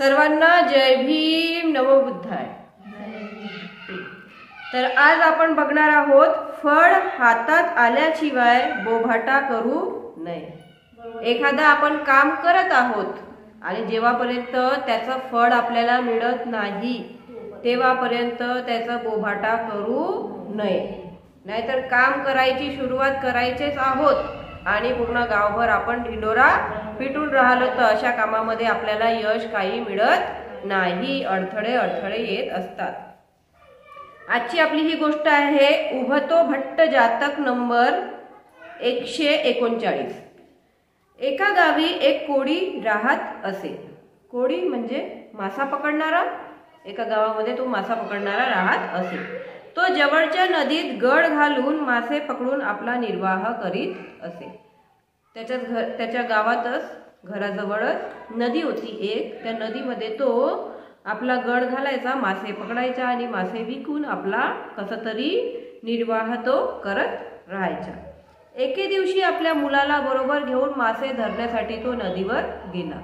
सर्वांना जय भीम, नमो बुद्धाय। तर आज आपण बघणार आहोत फळ हातात आल्याशिवाय बोभाटा करू नये। एखादा आपण काम करत आहोत आणि जेव्हापर्यंत त्याचं फळ आपल्याला मिळत नाही तेव्हापर्यंत त्याचा बोभाटा करू नये। नाहीतर काम करायची सुरुवात करायचेच आहोत आणि पूर्ण गावभर आपण ढिंडोरा पिटून राहिलो तर अशा कामामध्ये आपल्याला यश काही मिळत नाही, अडथळे येत असतात। आजची आपली ही गोष्ट आहे उभतो भट्ट जातक नंबर 139। एका गावी एक कोळी राहत असे। कोळी म्हणजे मासा पकडणारा। एका गावामध्ये तो मासा पकडणारा राहत असे। तो जवळच्या नदीत गड घालून मासे पकडून आपला निर्वाह करीत असे। त्याच्या गावातच घराजवळच नदी होती एक। त्या नदीमध्ये तो आपला गड घालायचा, मासे पकडायचा आणि मासे विकून आपला कसा तरी निर्वाह तो करत राहायचा। एके दिवशी आपल्या मुलाला बरोबर घेऊन मासे धरण्यासाठी तो नदीवर गेला।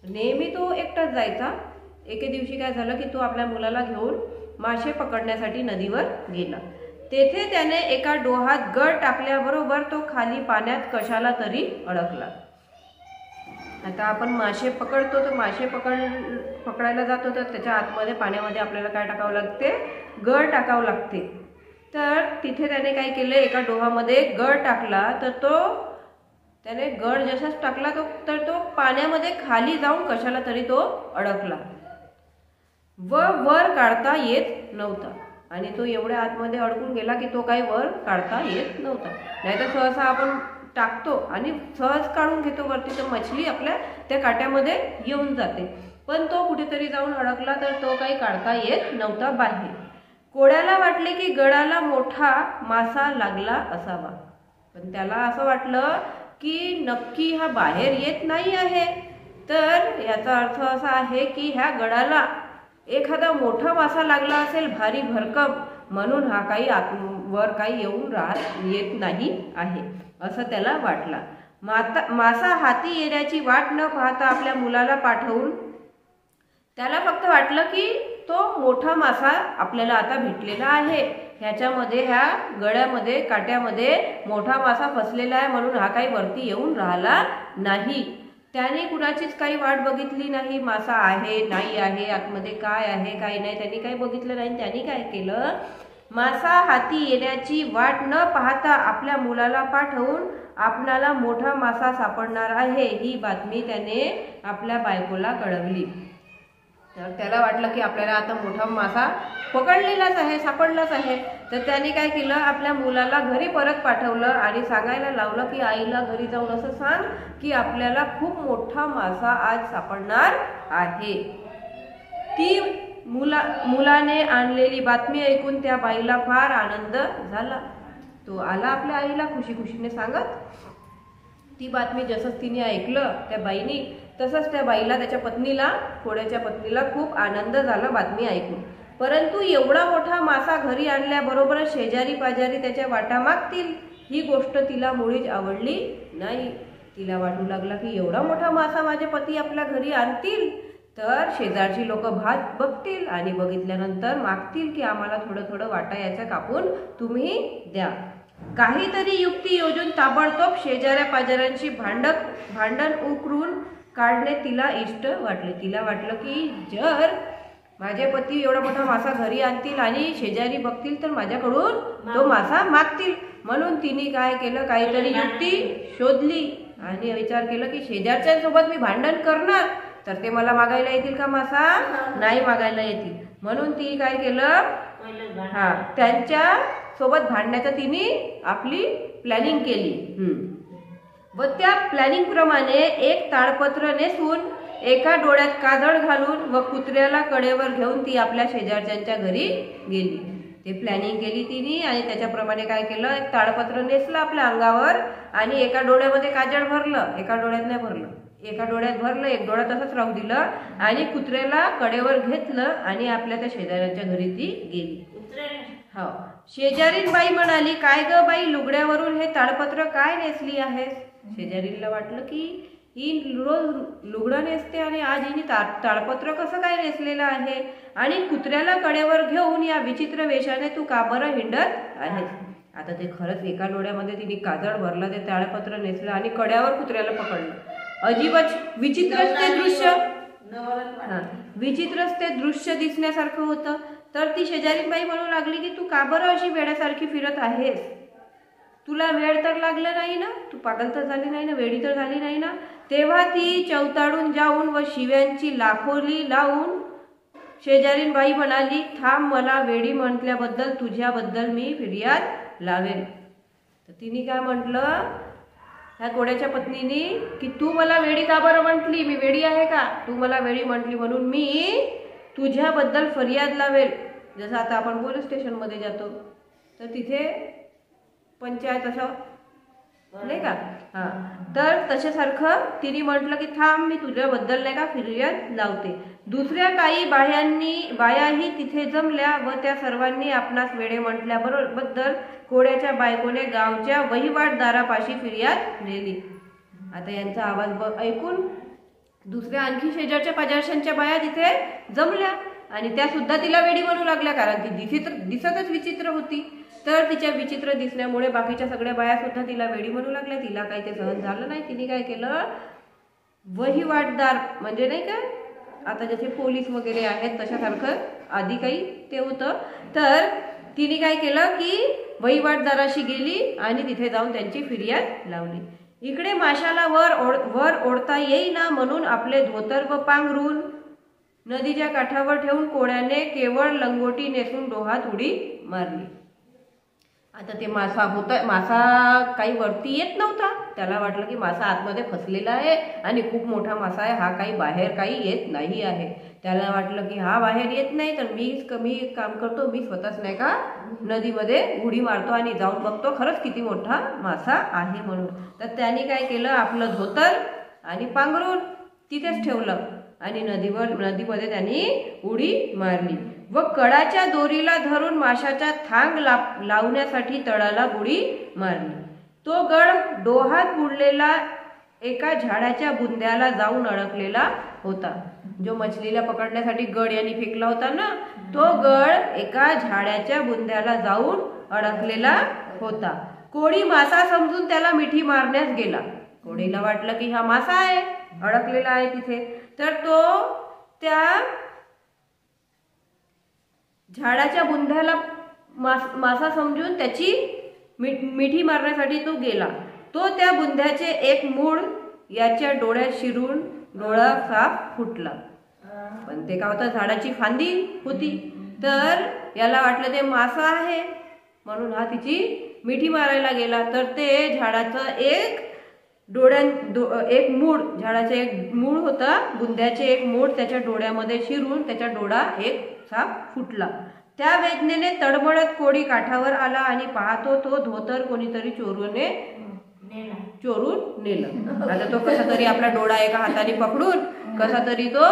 नेहमी तो एकटाच जायचा। एके दिवशी काय झालं की तो आपल्या मुलाला घेऊन मासे पकडण्यासाठी नदीवर गेला। तेथे त्याने एका डोहात गड टाकल्याबरोबर तो खाली पाण्यात कशाला तरी अडकला। आता आपण मासे पकडतो तर मासे पकडायला जातो तर त्याच्या आतमध्ये पाण्यामध्ये आपल्याला काय टाकावं लागते, गड टाकावं लागते। तर तिथे त्याने काय केलं, एका डोहामध्ये गड टाकला तर त्याने गड जसाच टाकला तर तो पाण्यामध्ये खाली जाऊन कशाला तरी तो अडकला व वर काढता येत नव्हता। आणि तो एवढ्या आतमध्ये अडकून गेला की तो काही वर काढता येत नव्हता। नाहीतर सहसा आपण टाकतो आणि सहज काढून घेतो वरती तर मछली आपल्या त्या काट्यामध्ये येऊन जाते, पण तो कुठेतरी जाऊन अडकला तर तो काही काढता येत नव्हता बाहेर। कोळ्याला वाटले की गडाला मोठा मासा लागला असावा, पण त्याला असं वाटलं की नक्की हा बाहेर येत नाही आहे, तर याचा अर्थ असा आहे की ह्या गडाला एखादा मोठा मासा लागला असेल भारी भरकम, म्हणून हा काही वर काही येत नाही आहे असं त्याला वाटला। मासा हाती येण्याची वाट न पाहता आपल्या मुलाला पाठवून त्याला फक्त वाटलं की तो मोठा मासा आपल्याला आता भेटलेला आहे, ह्याच्यामध्ये ह्या गळ्यामध्ये काट्यामध्ये मोठा मासा फसलेला आहे, म्हणून हा काही वरती येऊन राहिला नाही। त्याने कुणाचीच काही वाट बघितली नाही, मासा आहे नाही आहे, आतमध्ये काय आहे काय नाही त्यांनी काही बघितलं नाही। त्यांनी काय केलं, मासा हाती येण्याची वाट न पाहता आपल्या मुलाला पाठवून आपणाला मोठा मासा सापडणार आहे ही बातमी त्याने आपल्या बायकोला कळवली। तर त्याला वाटलं की आपल्याला आता मोठा मासा पकडलेलाच आहे, सापडलाच आहे। तर त्याने काय केलं, आपल्या मुलाला घरी परत पाठवलं आणि सांगायला लावलं की आईला घरी जाऊन असं सांग की आपल्याला खूप मोठा मासा आज सापडणार आहे। ती मुलाने आणलेली बातमी ऐकून त्या बाईला फार आनंद झाला। तो आला आपल्या आईला खुशीने सांगत। ती बातमी जसंच तिने ऐकलं त्या बाईनी, तसंच त्या बाईला त्याच्या पत्नीला, कोळ्याच्या पत्नीला खूप आनंद झाला बातमी ऐकून। परंतु एवढा मोठा मासा घरी आणल्याबरोबरच शेजारी पाजारी त्याच्या वाटा मागतील ही गोष्ट तिला मुळीच आवडली नाही। तिला वाटू लागला की एवढा मोठा मासा माझे पती आपल्या घरी आणतील तर शेजारची लोक भात बघतील आणि बघितल्यानंतर मागतील की आम्हाला थोडं वाटा याचा कापून तुम्ही द्या। काहीतरी युक्ती योजून ताबडतोब शेजाऱ्या पाजाऱ्यांची भांडण उकरून काढणे तिला इष्ट वाटले। तिला वाटलं की जर माझे पती एवढा मोठा मासा घरी आणतील आणि शेजारी बघतील तर माझ्याकडून तो मासा मागतील, म्हणून तिने काय केलं, काहीतरी युक्ती शोधली आणि विचार केला की शेजारच्यांसोबत मी भांडण करणार तर ते मला मागायला येतील का मासा, नाही मागायला येतील, म्हणून ती काय केलं, त्यांच्या सोबत भांडण्याचं तिने आपली प्लॅनिंग केली। व त्या प्लॅनिंग प्रमाणे एक ताडपत्र नेसून एका डोळ्यात काजळ घालून व कुत्र्याला कडेवर घेऊन ती आपल्या शेजारच्यांच्या घरी गेली। ते प्लॅनिंग केली तिने आणि त्याच्याप्रमाणे काय केलं, एक ताडपत्र नेसलं आपल्या अंगावर आणि एका डोळ्यामध्ये काजळ भरलं, एका डोळ्यात नाही भरलं, एका डोळ्यात भरलं, एक डोळा तसंच राहू दिलं आणि कुत्र्याला कडेवर घेतलं आणि आपल्या त्या शेजाऱ्यांच्या घरी ती गेली। हो, शेजारीन बाई म्हणाली, काय ग बाई, लुगड्यावरून हे ताडपत्र काय नेसली आहेस? शेजारीला वाटलं की ही रोज लुगडं नेसते आणि आज हिने ताडपत्र कसं काय नेसलेलं आहे आणि कुत्र्याला कडेवर घेऊन या विचित्र वेशाने तू का बरं हिंडत आहेस. आता ते खरंच एका डोळ्यामध्ये तिने काजळ भरलं, ते ताडपत्र नेसलं आणि कड्यावर कुत्र्याला पकडलं. अजिबात विचित्रच ते दृश्य, विचित्रच ते दृश्य दिसण्यासारखं होतं. तर ती शेजारीन बाई म्हणू लागली की तू का बरं अशी वेड्यासारखी फिरत आहेस, तुला वेळ तर लागला नाही ना, तू पागल तर झाली नाही ना, वेडी तर झाली नाही ना. तेव्हा ती चवताळून जाऊन व शिव्यांची लाखोली लावून शेजारीन बाई म्हणाली, थांब, मला वेडी म्हटल्याबद्दल तुझ्याबद्दल मी फिर्याद लावेल. तर तिने काय म्हटलं ह्या कोड्याच्या पत्नीने की तू मला वेडी का बरं म्हटली, मी वेडी आहे का, तू मला वेडी म्हटली म्हणून मी तुझ्याबद्दल फरियाद लावेल. जसं आता आपण पोलीस स्टेशनमध्ये जातो तर तिथे पंचायत असं नाही का, हां, तर तशासारखं तिने म्हटलं की थांब, मी तुझ्याबद्दल नाही का फिर्याद लावते. दुसऱ्या काही बायाही तिथे जमल्या व त्या सर्वांनी आपणास वेडे म्हटल्याबद्दल कोड्याच्या बायकोने गावच्या वहिवाटदारापाशी फिर्याद नेली. आता यांचा आवाज ऐकून दुसऱ्या आणखी शेजारच्या पाजारशांच्या बाया तिथे जमल्या आणि त्या सुद्धा तिला वेडी म्हणू लागल्या, कारण ती दिसतच विचित्र होती. तर तिच्या विचित्र दिसण्यामुळे बाकीच्या सगळ्या बाया सुद्धा तिला वेडी म्हणू लागल्या. तिला काही ते सहन झालं नाही. तिने काय केलं, वहिवाटदार म्हणजे नाही का आता जसे पोलीस वगैरे आहेत तशासारखं आधी काही ते होतं, तर तिने काय केलं की वहिवाटदाराशी गेली आणि तिथे जाऊन त्यांची फिर्याद लावली. इकडे माशाला वर ओढता येईना म्हणून आपले धोतर व पांघरून नदीच्या काठावर ठेवून कोड्याने केवळ लंगोटी नेसून डोहात उडी मारली. आता ते मासा काही वरती येत नव्हता. त्याला वाटलं की मासा आतमध्ये फसलेला आहे आणि खूप मोठा मासा आहे, हा काही बाहेर काही येत नाही आहे. त्याला वाटलं की हा बाहेर येत नाही तर मी काम करतो, मी स्वतःच नाही का नदीमध्ये उडी मारतो आणि जाऊन बघतो खरंच किती मोठा मासा आहे म्हणून. तर त्याने काय केलं, आपलं धोतर आणि पांघरून तिथेच ठेवलं आणि नदीमध्ये त्यांनी उडी मारली व कडाच्या दोरीला धरून माशाचा थांग लावण्यासाठी तळाला उडी मारली. तो गड डोहात बुडलेला एका झाडाच्या बुंद्याला जाऊन अडकलेला होता. जो मछलीला पकडण्यासाठी गड यांनी फेकला होता ना, तो गड एका झाडाच्या बुंद्याला जाऊन अडकलेला होता. कोळी मासा समजून त्याला मिठी मारण्यास गेला. कोळीला वाटलं की हा मासा आहे, अडकलेला आहे तिथे. तर तो त्या झाडाच्या बुंध्याला मासा समजून त्याची मिठी मारण्यासाठी तो गेला. तो त्या बुंध्याचे एक मूळ याच्या डोळ्यात शिरून डोळा साप फुटला. पण ते काय होतं, झाडाची फांदी होती. तर याला वाटलं ते मासा आहे म्हणून हा तिची मिठी मारायला गेला. तर ते झाडाचं एक झाडाचं एक मूळ होता, बुंध्याचे एक मूळ त्याच्या डोळ्यामध्ये शिरून त्याचा डोळा एक साप फुटला. त्या वेदनेने तडमडत कोडी काठावर आला आणि पाहतो तो धोतर कोणीतरी चोरून नेलं. आता तो कसा तरी आपला डोळा एका हाताने पकडून कसा तरी तो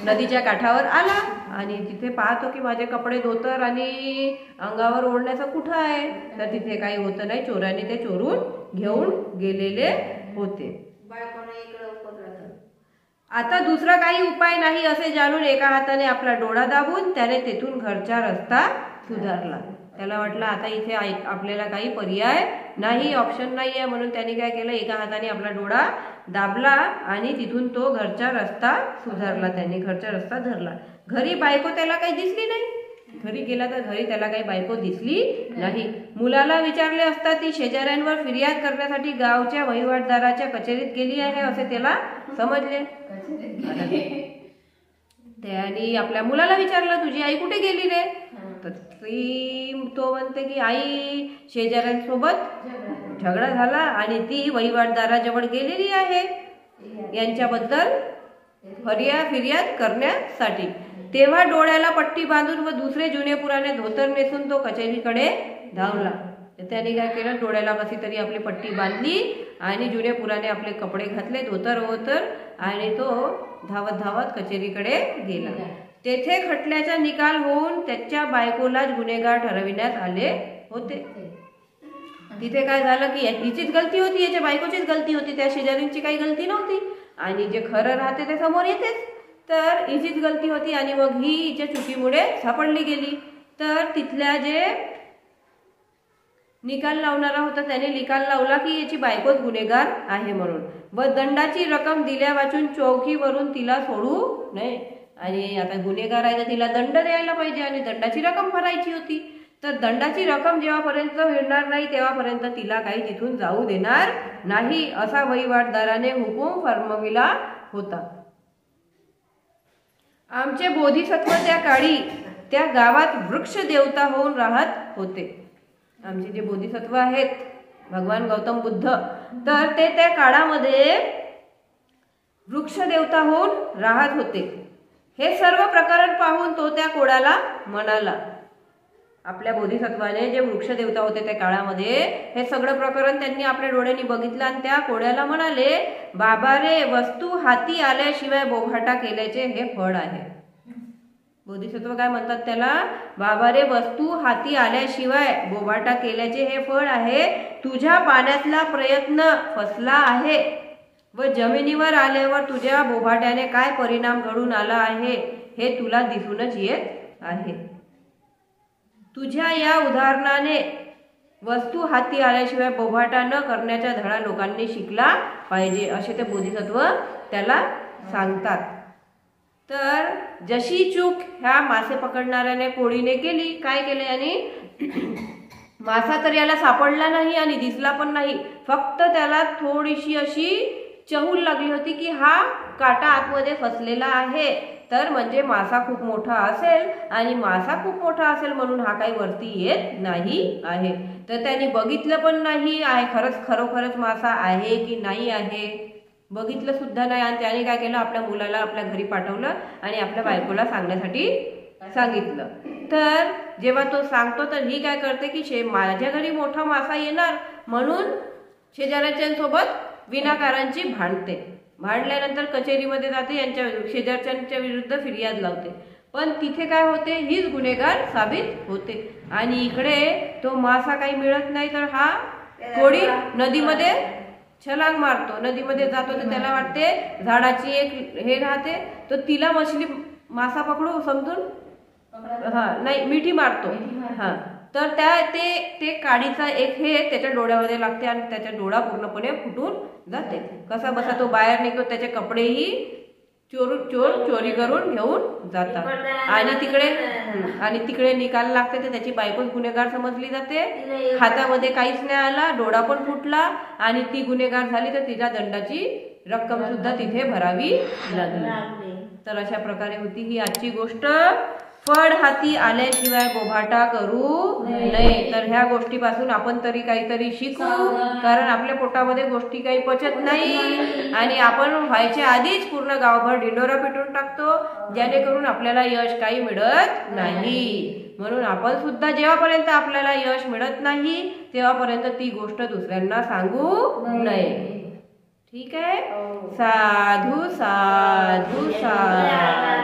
नदीच्या काठावर आला आणि तिथे पाहतो की माझे कपडे, धोतर आणि अंगावर ओढण्याचं कुठं आहे. तर तिथे काही होतं नाही, चोराने ते चोरून घेऊन गेलेले होते. आता दुसरा काही उपाय नाही असे जाणून एका हाताने आपला डोळा दाबून त्याने तेथून घरचा रस्ता सुधारला. त्याला वाटलं आता इथे आपल्याला काही पर्याय नाही, ऑप्शन नाही आहे, म्हणून त्याने काय केलं, एका हाताने आपला डोळा दाबला आणि तिथून तो घरचा रस्ता सुधारला. त्याने घरचा रस्ता धरला. घरी बायको त्याला काही दिसली नाही. घरी गेला तर घरी त्याला काही बायको दिसली नाही. मुलाला विचारले असता ती शेजाऱ्यांवर फिर्याद करण्यासाठी गावच्या वहिवाटदाराच्या कचेरीत गेली आहे असे त्याला समजले. त्याने आपल्या मुलाला विचारलं, तुझी आई कुठे गेली रे. तर तो म्हणते की आई शेजाऱ्यांसोबत झगडा झाला आणि ती वहिवाटदाराजवळ गेलेली आहे यांच्याबद्दल फिर्याद करण्यासाठी. तेव्हा डोळ्याला पट्टी बांधून व दुसरे जुने पुराणे धोतर नेसून तो कचेरीकडे धावला. त्याने काय केलं, डोळ्याला कशी तरी आपली पट्टी बांधली आणि जुने पुराणे आपले कपडे घातले, धोतर आणि तो धावत कचेरीकडे गेला. तेथे खटल्याचा निकाल होऊन त्याच्या बायकोलाच गुन्हेगार ठरविण्यात आले होते. तिथे काय झालं की हिचीच गलती होती, याच्या बायकोचीच गलती होती, त्या शेजारींची काही गलती नव्हती. आणि जे खरं राहते ते समोर येतेच. तर हिचीच गलती होती आणि मग ही हिच्या चुकीमुळे सापडली गेली. तर तिथल्या जे निकाल लावणारा होता त्याने निकाल लावला की याची बायकोच गुन्हेगार आहे म्हणून, व दंडाची रक्कम दिल्या वाचून चौकीवरून तिला सोडू नये. आणि आता गुन्हेगार आहे तर तिला दंड द्यायला पाहिजे आणि दंडाची रक्कम भरायची होती. तर दंडाची रक्कम जेव्हापर्यंत मिळणार नाही तेव्हापर्यंत तिला काही तिथून जाऊ देणार नाही असा वहिवाटदाराने हुकूम फर्मविला होता. आमचे बोधिसत्व त्या काळी त्या गावात वृक्ष देवता होऊन राहत होते. आमचे जे बोधिसत्व आहेत भगवान गौतम बुद्ध, तर ते त्या काळामध्ये वृक्ष देवता होऊन राहत होते. हे सर्व प्रकरण पाहून तो त्या कोडाला म्हणाला, आपल्या बोधिसत्वाने जे वृक्ष देवता होते त्या काळामध्ये हे सगळं प्रकरण त्यांनी आपल्या डोळ्यांनी बघितलं आणि त्या कोड्याला म्हणाले, बाबा रे, वस्तू हाती आल्याशिवाय बोभाटा केल्याचे हे फळ आहे. बोधिसत्व काय म्हणतात त्याला, बाबा रे, वस्तू हाती आल्याशिवाय बोभाटा केल्याचे हे फळ आहे. तुझ्या पाण्यातला प्रयत्न फसला आहे व जमिनीवर आल्यावर तुझ्या बोभाट्याने काय परिणाम घडून आला आहे हे तुला दिसूनच येत आहे. तुझ्या या उदाहरणाने वस्तू हाती आल्याशिवाय बोभाटा न करण्याचा धडा लोकांनी शिकला पाहिजे असे ते बोधिसत्व त्याला सांगतात. तर जशी चूक ह्या मासे पकडणाऱ्याने कोळीने केली, काय केले, आणि मासा तर याला सापडला नाही आणि दिसला पण नाही, फक्त त्याला थोडीशी अशी चहूल लागली होती की हा काटा आतमध्ये फसलेला आहे, तर म्हणजे मासा खूप मोठा असेल आणि मासा खूप मोठा असेल म्हणून हा काही वरती येत नाही आहे. तर त्याने बघितलं पण नाही आहे खरोखरच मासा आहे की नाही आहे, बघितलं सुद्धा नाही. आणि त्याने काय केलं, आपल्या मुलाला आपल्या घरी पाठवलं आणि आपल्या बायकोला सांगण्यासाठी सांगितलं. तर जेव्हा तो सांगतो तर ही काय करते की माझ्या घरी मोठा मासा येणार म्हणून शेजाऱ्यांसोबत विनाकारांची भांडते. भांडल्यानंतर कचेरीमध्ये जाते, यांच्या शेजारच्यांच्या विरुद्ध फिर्याद लावते. पण तिथे काय होते, हीच गुन्हेगार साबित होते. आणि इकडे तो मासा काही मिळत नाही तर हा कोळी नदीमध्ये छलांग मारतो, नदीमध्ये जातो. तर त्याला वाटते झाडाची एक हे राहते तर तिला मासा पकडू समजून नाही मिठी मारतो. तर ते काडीचा एक हे त्याच्या डोळ्यामध्ये लागते आणि त्याचा डोळा पूर्णपणे फुटून जाते. कसा बसा तो बाहेर निघतो, त्याचे कपडेही चोरी करून घेऊन जातात. आणि तिकडे निकाल लागते तर त्याची बायकोच गुन्हेगार समजली जाते. हातामध्ये काहीच नाही आला, डोळा पण फुटला आणि ती गुन्हेगार झाली तर तिच्या दंडाची रक्कम सुद्धा तिथे भरावी लागली. तर अशा प्रकारे होती ही आजची गोष्ट. फळ हाती आल्याशिवाय बोभाटा करू नये. तर ह्या गोष्टीपासून आपण तरी काहीतरी शिकू, कारण आपल्या पोटामध्ये गोष्टी काही पचत नाही आणि आपण व्हायच्या आधीच पूर्ण गावभर ढिंडोरा पिटून टाकतो, जेणेकरून आपल्याला यश काही मिळत नाही. म्हणून आपण सुद्धा जेव्हापर्यंत आपल्याला यश मिळत नाही तेव्हापर्यंत ती गोष्ट दुसऱ्यांना सांगू नये. ठीक आहे. साधू साधू साधू.